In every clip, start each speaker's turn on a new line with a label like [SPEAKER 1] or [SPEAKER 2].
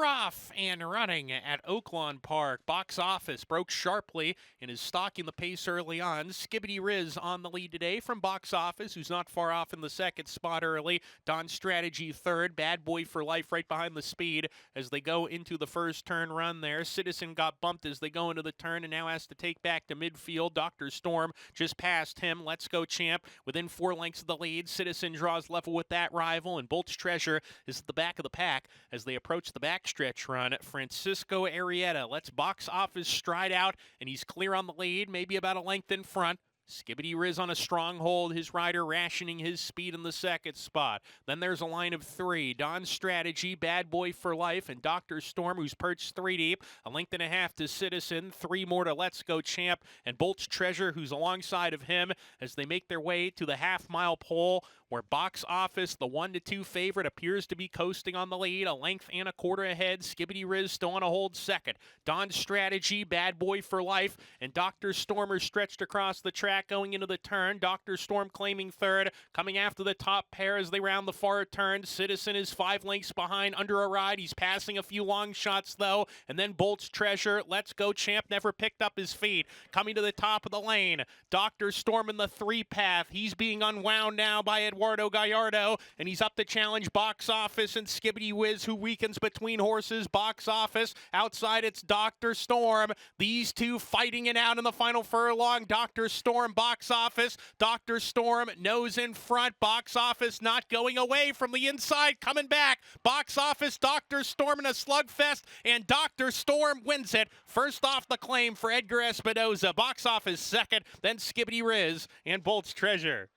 [SPEAKER 1] We're off and running at Oaklawn Park. Box Office broke sharply and is stalking the pace early on. Skibbity Riz on the lead today from Box Office, who's not far off in the second spot early. Don Strategy third. Bad Boy for Life right behind the speed as they go into the first turn run there. Citizen got bumped as they go into the turn and now has to take back to midfield. Dr. Storm just passed him. Let's Go Champ within 4 lengths of the lead. Citizen draws level with that rival, and Bolt's Treasure is at the back of the pack as they approach the backstretch run. Francisco Arrieta lets Box Office stride out, and he's clear on the lead, maybe about a length in front. Skibbity Riz on a stronghold, his rider rationing his speed in the second spot. Then there's a line of 3. Don Strategy, Bad Boy for Life, and Dr. Storm, who's perched 3 deep. A length and a half to Citizen, 3 more to Let's Go Champ, and Bolt's Treasure, who's alongside of him as they make their way to the half-mile pole where Box Office, the 1-2 favorite, appears to be coasting on the lead. A length and a quarter ahead. Skibbity Riz still on a hold second. Don Strategy, Bad Boy for Life, and Dr. Storm are stretched across the track going into the turn. Dr. Storm claiming third. Coming after the top pair as they round the far turn. Citizen is 5 lengths behind under a ride. He's passing a few long shots, though. And then Bolt's Treasure, Let's Go Champ, never picked up his feet. Coming to the top of the lane. Dr. Storm in the 3-path. He's being unwound now by Eduardo Gallardo, and he's up to challenge Box Office and Skibbity Riz, who weakens between horses. Box Office, outside it's Dr. Storm. These two fighting it out in the final furlong. Dr. Storm, Box Office. Dr. Storm nose in front. Box Office not going away from the inside, coming back. Box Office, Dr. Storm in a slugfest, and Dr. Storm wins it. First off the claim for Edgar Espinoza. Box Office second, then Skibbity Riz and Bolt's Treasure.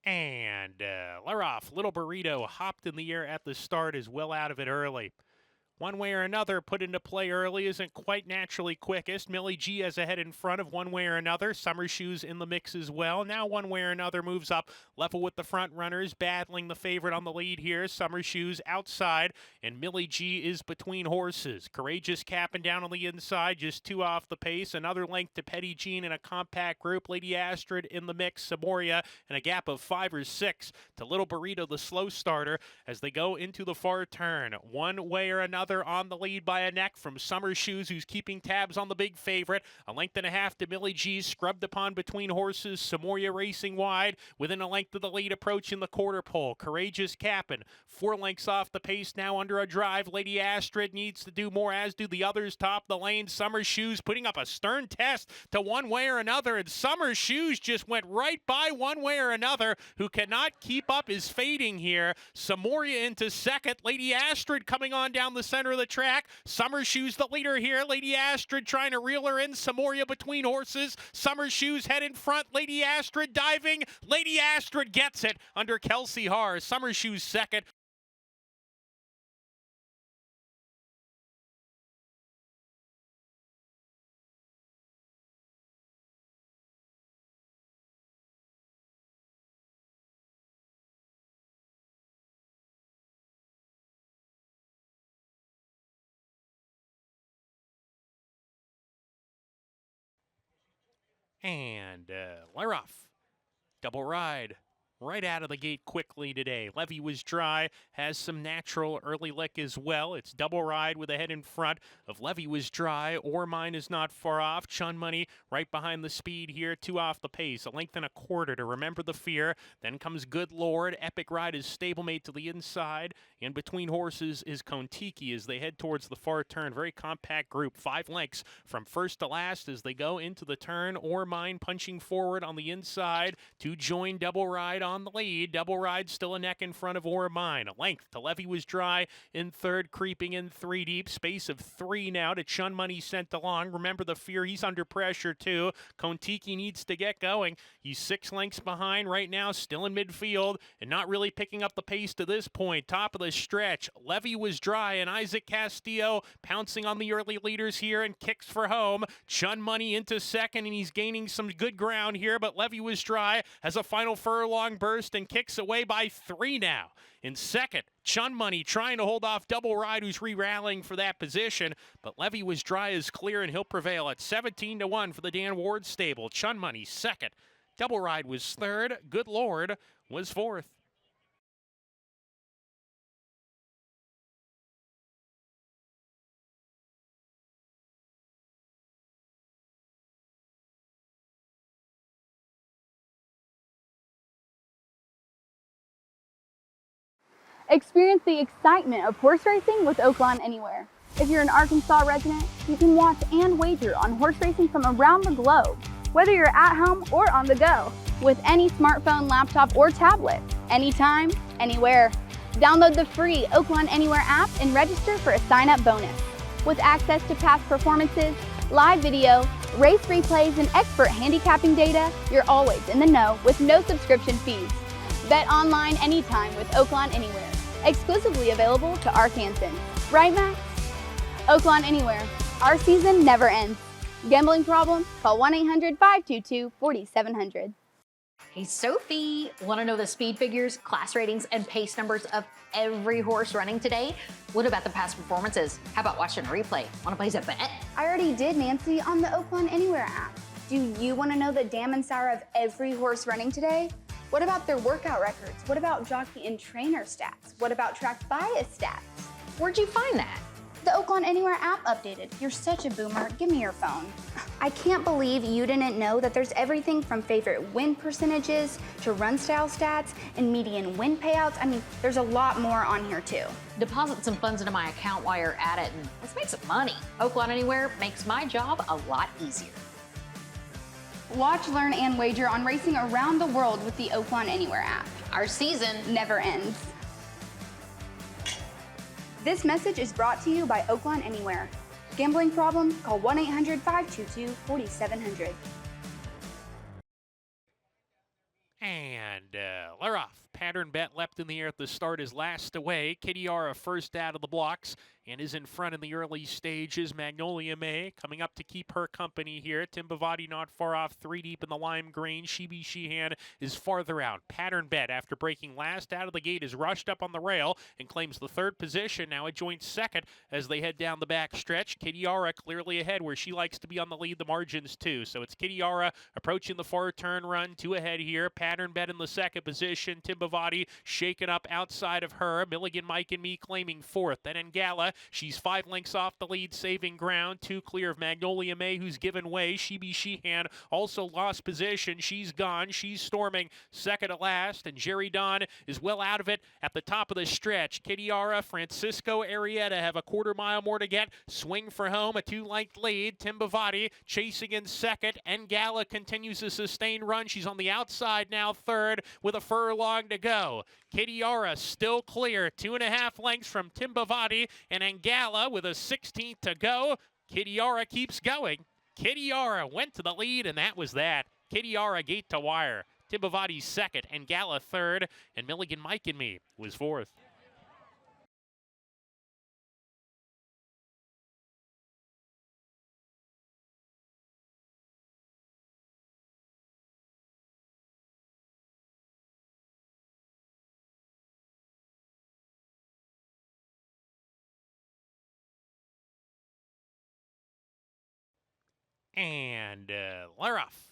[SPEAKER 1] And they're off. Little Burrito hopped in the air at the start, is well out of it early. One way or another, put into play early, isn't quite naturally quickest. Millie G has a head in front of One Way or Another. Summer Shoes in the mix as well. Now One Way or Another moves up level with the front runners, battling the favorite on the lead here. Summer Shoes outside, and Millie G is between horses. Courageous capping down on the inside, just 2 off the pace. Another length to Petty Jean in a compact group. Lady Astrid in the mix. Samoria and a gap of 5 or 6 to Little Burrito, the slow starter, as they go into the far turn. One Way or Another on the lead by a neck from Summer Shoes, who's keeping tabs on the big favorite. A length and a half to Millie G, scrubbed upon between horses. Samoria racing wide, within a length of the lead, approaching the quarter pole. Courageous capping, 4 lengths off the pace now under a drive. Lady Astrid needs to do more, as do the others top the lane. Summer Shoes putting up a stern test to One Way or Another, and Summer Shoes just went right by One Way or Another, who cannot keep up, is fading here. Samoria into second. Lady Astrid coming on down the center of the track. Summer Shoes the leader here. Lady Astrid trying to reel her in. Samoria between horses. Summer Shoes head in front. Lady Astrid diving. Lady Astrid gets it under Kelsey Haar. Summer Shoes second. And we're off. Double ride right out of the gate quickly today. Levy Was Dry has some natural early lick as well. It's double ride with a head in front of Levy Was Dry. Or Mine is not far off. Chun Money right behind the speed here, 2 off the pace. A length and a quarter to Remember the Fear. Then comes Good Lord. Epic Ride is stablemate to the inside. In between horses is Kontiki as they head towards the far turn. Very compact group, 5 lengths from first to last as they go into the turn. Or Mine punching forward on the inside to join Double Ride on on the lead. Double Ride still a neck in front of Or Mine. A length to Levy Was Dry in third, creeping in 3 deep. Space of 3 now to Chun Money sent along. Remember the Fear, he's under pressure too. Kontiki needs to get going. He's 6 lengths behind right now, still in midfield, and not really picking up the pace to this point. Top of the stretch, Levy Was Dry and Isaac Castillo pouncing on the early leaders here and kicks for home. Chun Money into second, and he's gaining some good ground here, but Levy Was Dry has a final furlong burst and kicks away by 3 now. In second, Chun Money trying to hold off Double Ride, who's re-rallying for that position, but Levy Was Dry is clear, and he'll prevail at 17-1 for the Dan Ward stable. Chun Money second. Double Ride was third. Good Lord was fourth.
[SPEAKER 2] Experience the excitement of horse racing with Oaklawn Anywhere. If you're an Arkansas resident, you can watch and wager on horse racing from around the globe, whether you're at home or on the go, with any smartphone, laptop, or tablet, anytime, anywhere. Download the free Oaklawn Anywhere app and register for a sign-up bonus. With access to past performances, live video, race replays, and expert handicapping data, you're always in the know with no subscription fees. Bet online anytime with Oaklawn Anywhere. Exclusively available to Arkansans. Right, Max? Oaklawn Anywhere. Our season never ends. Gambling problem? Call 1-800-522-4700.
[SPEAKER 3] Hey, Sophie, want to know the speed figures, class ratings, and pace numbers of every horse running today? What about the past performances? How about watching a replay? Want to place a bet?
[SPEAKER 2] I already did, Nancy, on the Oaklawn Anywhere app. Do you want to know the dam and sour of every horse running today? What about their workout records? What about jockey and trainer stats? What about track bias stats?
[SPEAKER 3] Where'd you find that?
[SPEAKER 2] The Oaklawn Anywhere app updated. You're such a boomer. Give me your phone. I can't believe you didn't know that there's everything from favorite win percentages to run style stats and median win payouts. I mean, there's a lot more on here too.
[SPEAKER 3] Deposit some funds into my account while you're at it and let's make some money. Oaklawn Anywhere makes my job a lot easier.
[SPEAKER 2] Watch, learn, and wager on racing around the world with the Oaklawn Anywhere app.
[SPEAKER 3] Our season
[SPEAKER 2] Never ends. This message is brought to you by Oaklawn Anywhere. Gambling problem? Call 1-800-522-4700.
[SPEAKER 1] And they're off. Pattern Bet leapt in the air at the start, is last away. Kitiara first out of the blocks and is in front in the early stages. Magnolia May coming up to keep her company here. Tim Bavati not far off, 3 deep in the lime green. Shibi Sheehan is farther out. Pattern Bet, after breaking last out of the gate, is rushed up on the rail and claims the 3rd position. Now a joint 2nd as they head down the back stretch. Kitiara clearly ahead where she likes to be on the lead, the margins too. So it's Kitiara approaching the far turn run, 2 ahead here. Pattern Bet in the 2nd position. Tim Bavati shaken up outside of her. Milligan, Mike, and Me claiming 4th. Then Ngala, she's 5 lengths off the lead, saving ground. 2 clear of Magnolia May, who's given way. Shibi Sheehan also lost position. She's gone. She's storming 2nd to last. And Jerry Don is well out of it at the top of the stretch. Kitiara, Francisco Arrieta have a 1/4 mile more to get. Swing for home, a 2-length lead. Tim Bavati chasing in 2nd. Ngala continues a sustained run. She's on the outside now, 3rd, with a furlong to go. Kitiara still clear, 2.5 lengths from Tim Bavati, and Ngala with a 16th to go. Kitiara keeps going. Kitiara went to the lead, and that was that. Kitiara gate to wire. Tim Bavati 2nd, Ngala 3rd, and Milligan, Mike, and Me was 4th. And Laroff,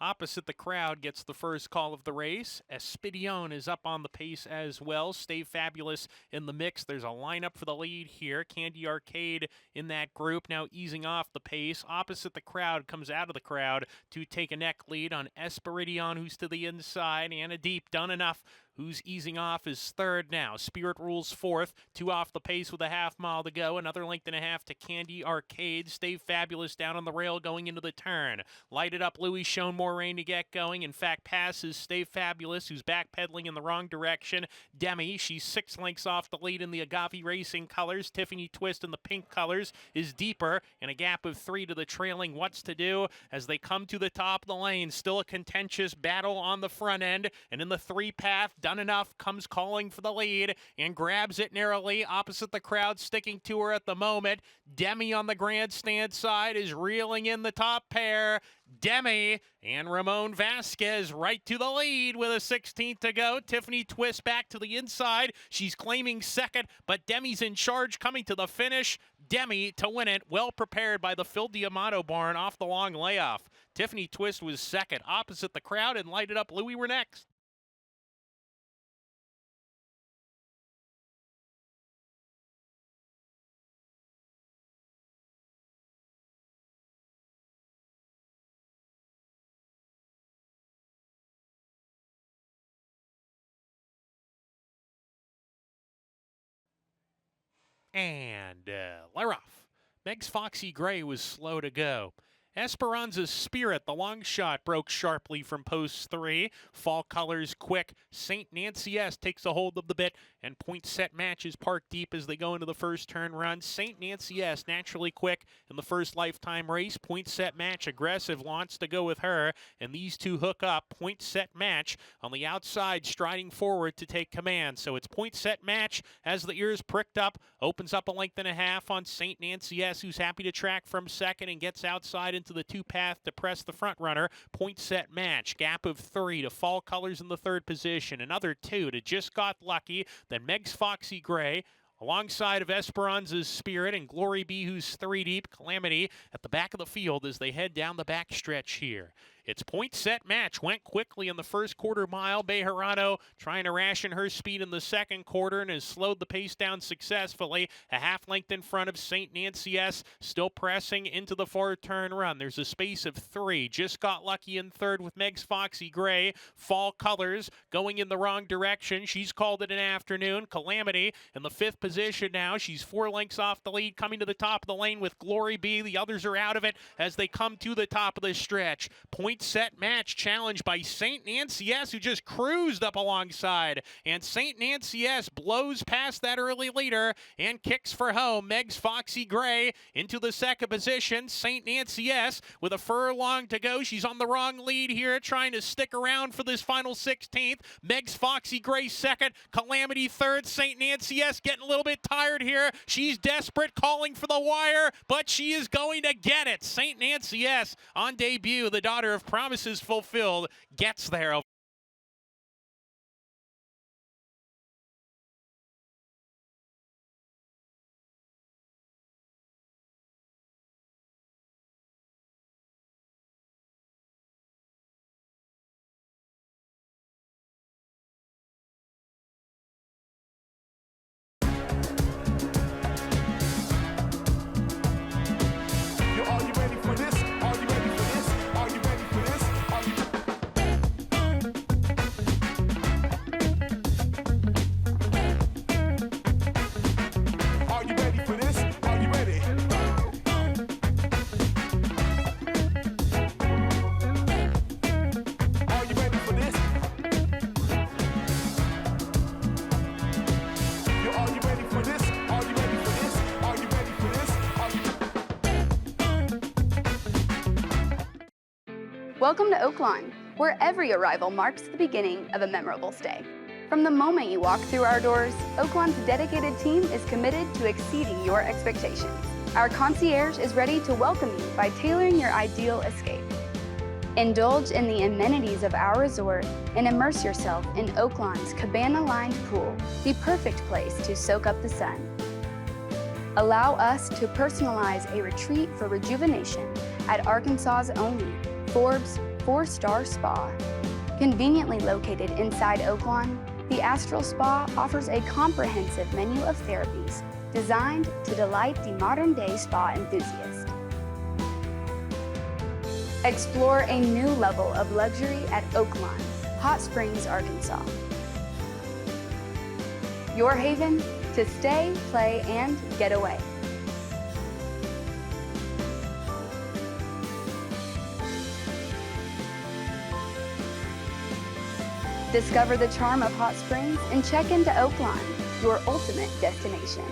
[SPEAKER 1] opposite the crowd, gets the first call of the race. Espidion is up on the pace as well. Stay Fabulous in the mix. There's a lineup for the lead here. Candy Arcade in that group, now easing off the pace. Opposite the crowd, comes out of the crowd to take a neck lead on Esperidion, who's to the inside. Anna Deep done enough Who's easing off is third now. Spirit rules fourth. 2 off the pace with a half mile to go. Another length and a half to Candy Arcade. Stay Fabulous down on the rail going into the turn. Lighted Up Louis shown more rain to get going. In fact, passes Stay Fabulous, who's backpedaling in the wrong direction. Demi, she's 6 lengths off the lead in the Agavee Racing colors. Tiffany Twist in the pink colors is deeper, and a gap of 3 to the trailing What's to Do as they come to the top of the lane. Still a contentious battle on the front end, and in the 3 path, Done Enough comes calling for the lead and grabs it narrowly opposite the crowd sticking to her at the moment. Demi on the grandstand side is reeling in the top pair. Demi and Ramon Vasquez right to the lead with a 16th to go. Tiffany Twist back to the inside. She's claiming second, but Demi's in charge coming to the finish. Demi to win it, well prepared by the Phil Diamato barn off the long layoff. Tiffany Twist was second opposite the crowd, and Lighted Up Louis were next. And they're off. Meg's Foxy Gray was slow to go. Esperanza's Spirit, the long shot, broke sharply from post 3. Fall Colors quick. St. Nancy S takes a hold of the bit, and Point Set Match is parked deep as they go into the first turn run. St. Nancy S naturally quick in the first lifetime race. Point Set Match aggressive, wants to go with her, and these two hook up. Point Set Match on the outside, striding forward to take command. So it's Point Set Match as the ears pricked up, opens up a length and a half on St. Nancy S, who's happy to track from second and gets outside into the 2 path to press the front runner. Point Set Match, gap of 3 to Fall Colors in the 3rd position. Another 2 to Just Got Lucky. Then Meg's Foxy Gray alongside of Esperanza's Spirit and Glory Be, who's 3 deep. Calamity at the back of the field as they head down the back stretch here. It's Point Set Match. Went quickly in the first quarter mile. Bejarano trying to ration her speed in the second quarter and has slowed the pace down successfully. A half length in front of St. Nancy S. Still pressing into the 4 turn run. There's a space of 3. Just Got Lucky in 3rd with Meg's Foxy Gray. Fall Colors going in the wrong direction. She's called it an afternoon. Calamity in the 5th position now. She's 4 lengths off the lead, coming to the top of the lane with Glory Be. The others are out of it as they come to the top of the stretch. Point Set Match challenged by St. Nancy S, who just cruised up alongside. And St. Nancy S blows past that early leader and kicks for home. Meg's Foxy Gray into the 2nd position. St. Nancy S with a furlong to go. She's on the wrong lead here, trying to stick around for this final 16th. Meg's Foxy Gray 2nd. Calamity 3rd. St. Nancy S getting a little bit tired here. She's desperate, calling for the wire, but she is going to get it. St. Nancy S on debut, the daughter of Promises Fulfilled, gets there.
[SPEAKER 4] Are you ready for this? Are you ready for this? Are you ready for this? Are you ready for this? Are you ready? Are you ready for this? Are you ready for this? Are you ready for this? Are you ready for this? Are you
[SPEAKER 2] Welcome to Oaklawn, where every arrival marks the beginning of a memorable stay. From the moment you walk through our doors, Oaklawn's dedicated team is committed to exceeding your expectations. Our concierge is ready to welcome you by tailoring your ideal escape. Indulge in the amenities of our resort and immerse yourself in Oaklawn's cabana-lined pool, the perfect place to soak up the sun. Allow us to personalize a retreat for rejuvenation at Arkansas's only Forbes 4-star spa. Conveniently located inside Oaklawn, the Astral Spa offers a comprehensive menu of therapies designed to delight the modern-day spa enthusiast. Explore a new level of luxury at Oaklawn, Hot Springs, Arkansas. your haven to stay, play, and get away. Discover the charm of hot springs and check into Oaklawn, your ultimate destination.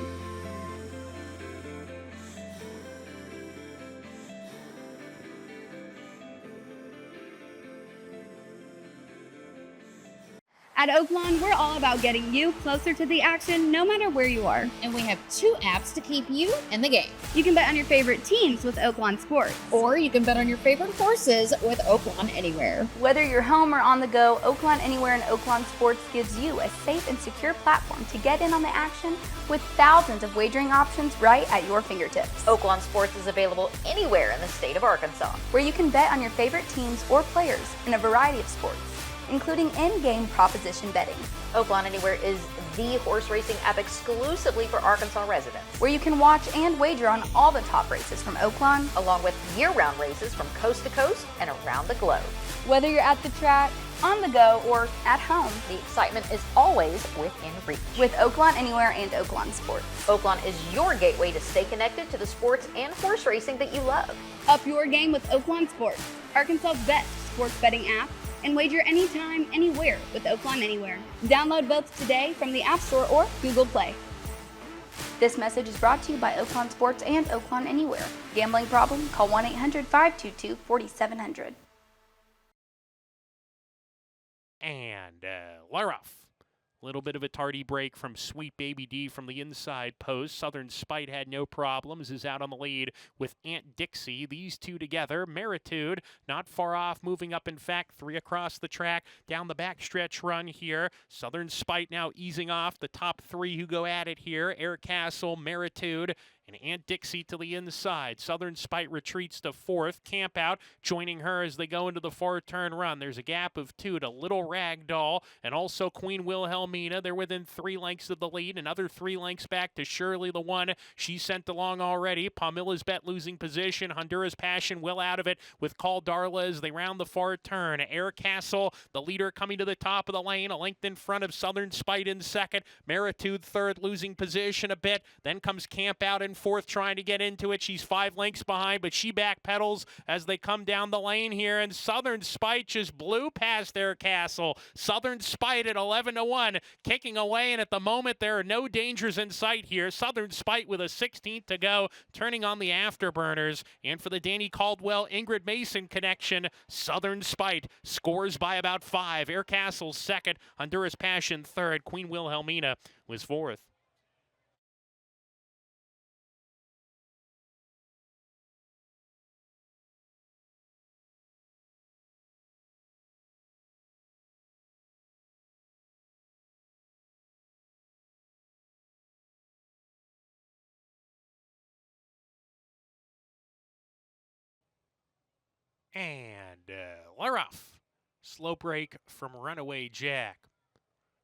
[SPEAKER 2] At Oaklawn, we're all about getting you closer to the action no matter where you are.
[SPEAKER 3] And we have 2 apps to keep you in the game.
[SPEAKER 2] You can bet on your favorite teams with Oaklawn Sports.
[SPEAKER 3] Or you can bet on your favorite horses with Oaklawn Anywhere.
[SPEAKER 2] Whether you're home or on the go, Oaklawn Anywhere and Oaklawn Sports gives you a safe and secure platform to get in on the action with thousands of wagering options right at your fingertips.
[SPEAKER 3] Oaklawn Sports is available anywhere in the state of Arkansas.
[SPEAKER 2] Where you can bet on your favorite teams or players in a variety of sports, including in-game proposition betting.
[SPEAKER 3] Oaklawn Anywhere is the horse racing app exclusively for Arkansas residents,
[SPEAKER 2] Where you can watch and wager on all the top races from Oaklawn,
[SPEAKER 3] along with year-round races from coast to coast and around the globe.
[SPEAKER 2] whether you're at the track, on the go, or at home.
[SPEAKER 3] The excitement is always within reach.
[SPEAKER 2] With Oaklawn Anywhere and Oaklawn Sports.
[SPEAKER 3] Oaklawn is your gateway to stay connected to the sports and horse racing that you love.
[SPEAKER 2] Up your game with Oaklawn Sports, Arkansas's best sports betting app, and wager anytime, anywhere with Oaklawn Anywhere. Download both today from the App Store or Google Play. This message is brought to you by Oaklawn Sports and Oaklawn Anywhere. Gambling problem? Call 1-800-522-4700.
[SPEAKER 1] And Laroff. Little bit of a tardy break from Sweet Baby D from the inside post. Southern Spite had no problems, is out on the lead with Aunt Dixie. These two together. Meritude not far off, moving up, in fact, 3 across the track. Down the backstretch run here. Southern Spite now easing off the top 3 who go at it here. Air Castle, Meritude, and Aunt Dixie to the inside. Southern Spite retreats to 4th. Camp Out joining her as they go into the far turn run. There's a gap of 2 to Little Ragdoll and also Queen Wilhelmina. They're within 3 lengths of the lead. Another 3 lengths back to Shirley, the one she sent along already. Palmilla's Bet losing position. Honduras Passion well out of it with Call Darla as they round the far turn. Air Castle, the leader, coming to the top of the lane. A length in front of Southern Spite in 2nd. Meritude 3rd, losing position a bit. Then comes Camp Out in 4th, trying to get into it. She's 5 lengths behind, but she backpedals as they come down the lane here, and Southern Spite just blew past Air Castle. Southern Spite at 11-1, kicking away, and at the moment there are no dangers in sight here. Southern Spite with a 16th to go, turning on the afterburners. And for the Danny Caldwell Ingrid Mason connection, Southern Spite scores by about 5. Air Castle 2nd, Honduras Passion 3rd, Queen Wilhelmina was 4th. And Laroff, slow break from Runaway Jack.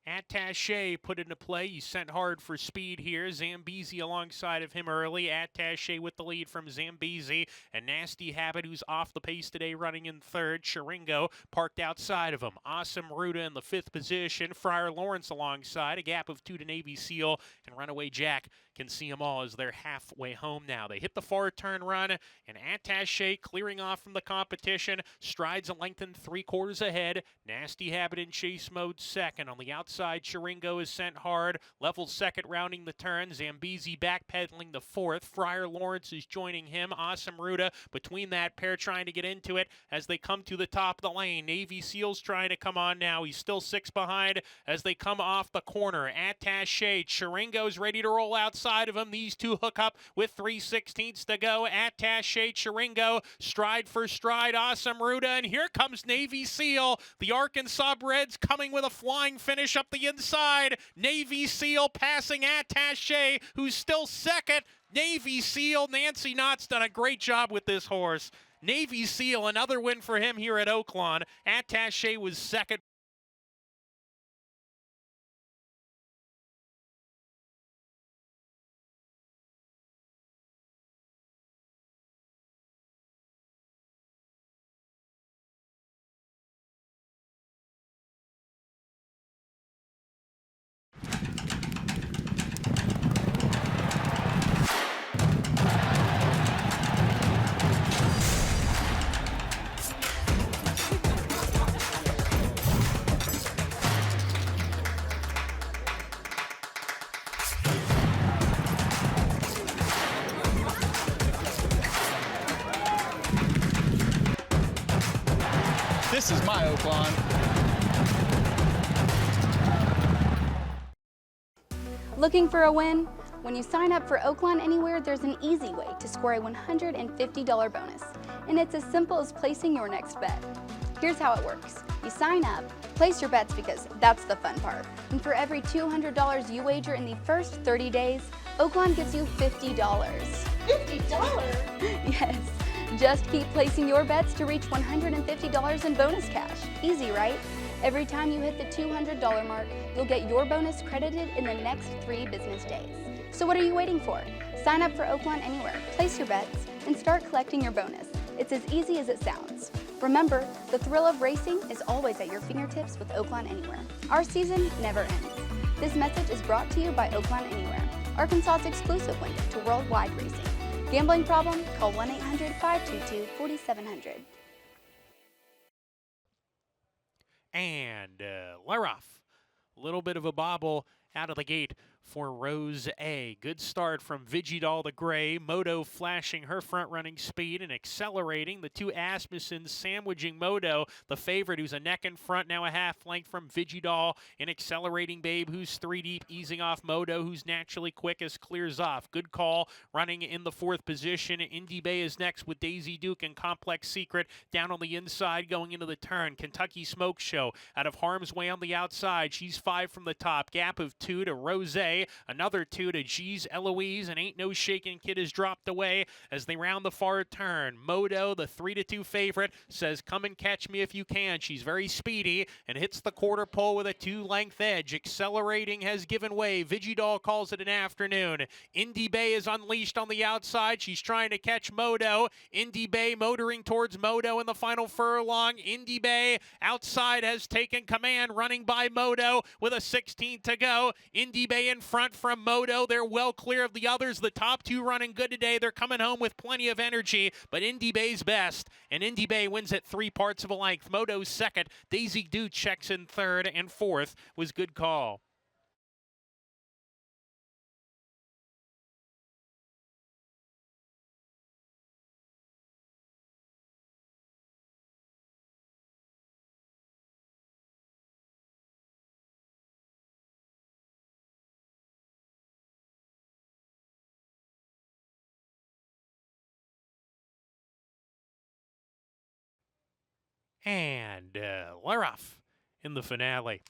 [SPEAKER 1] Attaché put into play. He sent hard for speed here. Zambezi alongside of him early. Attaché with the lead from Zambezi. And Nasty Habit, who's off the pace today, running in 3rd. Chiringo parked outside of him. Awesome Ruta in the 5th position. Friar Lawrence alongside. A gap of 2 to Navy Seal. And Runaway Jack can see them all as they're halfway home now. They hit the far turn run, and Attaché clearing off from the competition. Strides a length and 3/4 ahead. Nasty Habit in chase mode 2nd. On the outside, Chiringo is sent hard. Level 2nd, rounding the turn. Zambezi backpedaling the 4th. Friar Lawrence is joining him. Awesome Ruta between that pair, trying to get into it as they come to the top of the lane. Navy Seal's trying to come on now. He's still 6 behind as they come off the corner. Attaché, Chiringo's ready to roll outside of him. These two hook up with 3/16 to go. Attaché, Chiringo, stride for stride. Awesome Ruta, and here comes Navy Seal. The Arkansas Breds coming with a flying finish up the inside. Navy Seal passing Attaché, who's still 2nd. Navy Seal, Nancy Knott's done a great job with this horse. Navy Seal, another win for him here at Oaklawn. Attaché was 2nd.
[SPEAKER 5] This is my Oaklawn.
[SPEAKER 2] Looking for a win? When you sign up for Oaklawn Anywhere, there's an easy way to score a $150 bonus, and it's as simple as placing your next bet. Here's how it works. You sign up, place your bets because that's the fun part, and for every $200 you wager in the first 30 days, Oaklawn gives you $50. $50? Yes. Just keep placing your bets to reach $150 in bonus cash. Easy, right? Every time you hit the $200 mark, you'll get your bonus credited in the next 3 business days. So what are you waiting for? Sign up for Oaklawn Anywhere, place your bets, and start collecting your bonus. It's as easy as it sounds. Remember, the thrill of racing is always at your fingertips with Oaklawn Anywhere. Our season never ends. This message is brought to you by Oaklawn Anywhere, Arkansas's exclusive window to worldwide racing. Gambling problem? Call 1-800-522-4700.
[SPEAKER 1] And Leroff, a little bit of a bobble out of the gate for Rose A. Good start from Vigidal the Gray. Moto flashing her front-running speed and accelerating. The two Asmussens sandwiching Moto, the favorite, who's a neck in front, now a half length from Vigidal. An accelerating Babe, who's 3 deep, easing off Moto, who's naturally quick as clears off. Good call, running in the 4th position. Indy Bay is next with Daisy Duke and Complex Secret down on the inside going into the turn. Kentucky Smoke Show out of harm's way on the outside. She's 5 from the top. Gap of 2 to Rose. Another 2 to G's Eloise, and Ain't No Shakin' Kid has dropped away as they round the far turn. Moto, the 3-2 favorite, says, come and catch me if you can. She's very speedy and hits the quarter pole with a 2-length edge. Accelerating has given way. Vigidal calls it an afternoon. Indy Bay is unleashed on the outside. She's trying to catch Moto. Indy Bay motoring towards Moto in the final furlong. Indy Bay outside has taken command, running by Moto with a 16 to go. Indy Bay in front from Moto. They're well clear of the others. The top 2 running good today. They're coming home with plenty of energy, but Indy Bay's best, and Indy Bay wins at 3 parts of a length. Moto's second. Daisy Duke checks in 3rd, and 4th was Good Call. And Leroff in the finale.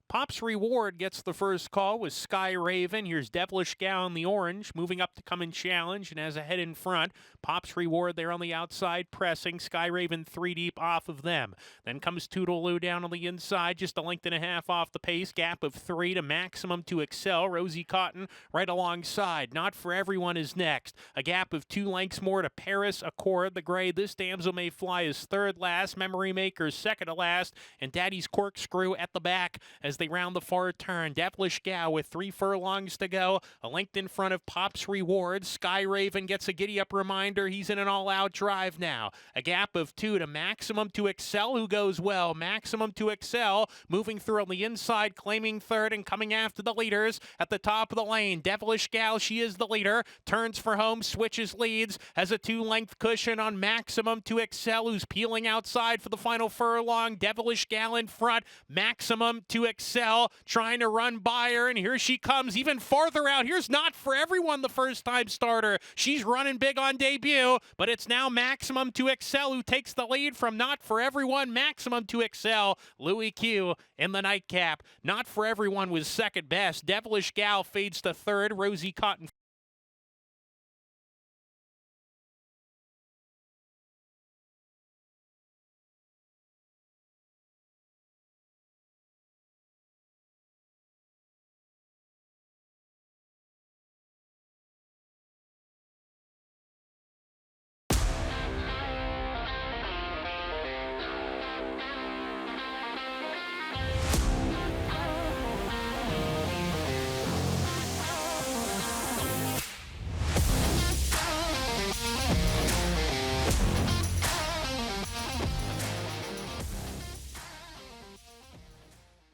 [SPEAKER 1] Pop's Reward gets the first call with Sky Raven. Here's Devilish Gal in the orange, moving up to come and challenge, and has a head in front. Pop's Reward there on the outside, pressing. Sky Raven 3 deep off of them. Then comes Toodaloo down on the inside, just a length and a half off the pace. Gap of 3 to Maximum to Excel. Rosie Cotton right alongside. Not For Everyone is next. A gap of 2 lengths more to Paris Accord the Gray. This Damsel May Fly is 3rd last. Memory Maker's 2nd to last. And Daddy's Corkscrew at the back as they round the far turn. Devilish Gal with 3 furlongs to go. A length in front of Pop's Reward. Sky Raven gets a giddy-up reminder. He's in an all-out drive now. A gap of 2 to Maximum to Excel, who goes well. Maximum to Excel, moving through on the inside, claiming 3rd and coming after the leaders at the top of the lane. Devilish Gal, she is the leader. Turns for home, switches leads, has a 2-length cushion on Maximum to Excel, who's peeling outside for the final furlong. Devilish Gal in front. Maximum to Excel, trying to run by her, and here she comes even farther out. Here's Not For Everyone, the first-time starter. She's running big on debut, but it's now Maximum to Excel who takes the lead from Not For Everyone. Maximum to Excel, Louis Q in the nightcap. Not For Everyone was second best. Devilish Gal fades to 3rd. Rosie Cotton